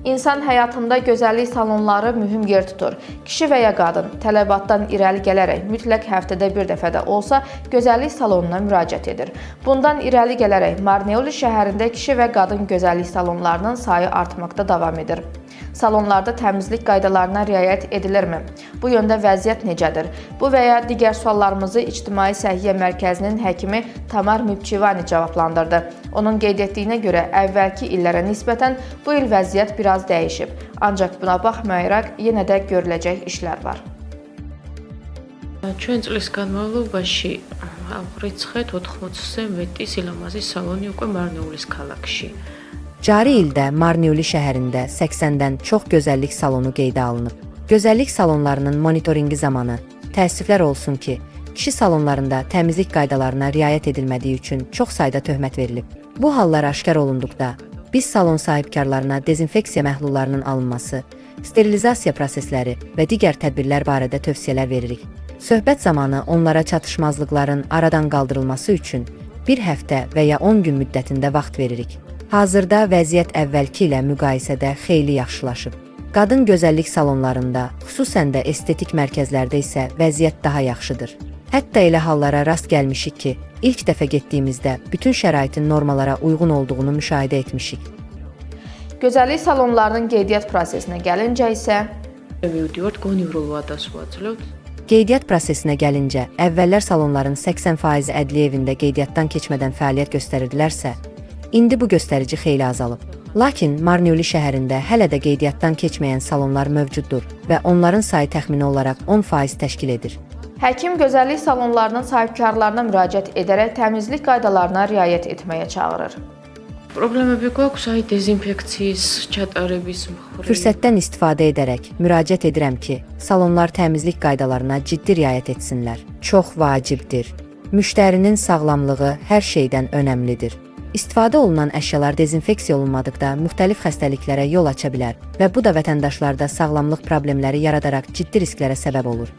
İnsan həyatında gözəllik salonları mühüm yer tutur. Kişi və ya qadın tələbatdan irəli gələrək mütləq həftədə bir dəfə də olsa gözəllik salonuna müraciət edir. Bundan irəli gələrək Marneuli şəhərində kişi və qadın gözəllik salonlarının sayı artmaqda davam edir. Salonlarda təmizlik qaydalarına riayət edilirmi? Bu yöndə vəziyyət necədir? Bu və ya digər suallarımızı İctimai Səhiyyə Mərkəzinin həkimi Tamar Mübçivani cavablandırdı. Onun qeyd etdiyinə görə əvvəlki illərə nisbətən bu il vəziyyət biraz dəyişib. Ancaq buna baxmayaraq yenə də görüləcək işlər var. ჩვენ წლის განმავლობაში ავღრიცხეთ 80-ზე მეტი სილამაზის სალონი უკვე მარნეულის ქალაქში. Cari ildə Marneuli şəhərində 80-dən çox gözəllik salonu qeydə alınıb. Gözəllik salonlarının monitorinqi zamanı təəssüflər olsun ki, kişi salonlarında təmizlik qaydalarına riayət edilmədiyi üçün çox sayda töhmət verilib. Bu hallar aşkar olunduqda, biz salon sahibkarlarına dezinfeksiya məhlullarının alınması, sterilizasiya prosesləri və digər tədbirlər barədə tövsiyələr veririk. Söhbət zamanı onlara çatışmazlıqların aradan qaldırılması üçün bir həftə və ya 10 gün müddətində vaxt veririk. Hazırda vəziyyət əvvəlki ilə müqayisədə xeyli yaxşılaşıb. Qadın gözəllik salonlarında, xüsusən də estetik mərkəzlərdə isə vəziyyət daha yaxşıdır. Hətta elə hallara rast gəlmişik ki, ilk dəfə getdiyimizdə bütün şəraitin normalara uyğun olduğunu müşahidə etmişik. Gözəllik salonlarının qeydiyyat prosesinə gəlincə isə მივდივართ გონივრულ ვადას ვაძლევთ. Qeydiyyat prosesinə gəlincə, əvvəllər salonların 80% ədliyyə evində qeydiyyatdan keçmədən fəaliyyət göstərirdilərsə, indi bu göstərici xeyli azalıb. Lakin Marneuli şəhərində hələ də qeydiyyatdan keçməyən salonlar mövcuddur və onların sayı təxmini olaraq 10% təşkil edir. həkim gözəllik salonlarının sahibkarlarına müraciət edərək təmizlik qaydalarına riayət etməyə çağırır. პრობლემები გვაქვს აი დეზინფექციის ჩატარების მხრივ. Fürsətdən istifadə edərək müraciət edirəm ki, salonlar təmizlik qaydalarına ciddi riayət etsinlər. Çox vacibdir. Müştərinin sağlamlığı hər şeydən önəmlidir. İstifadə olunan əşyalar dezinfeksiya olunmadıqda müxtəlif xəstəliklərə yol aça bilər və bu da vətəndaşlarda sağlamlıq problemləri yaradaraq ciddi risklərə səbəb olur.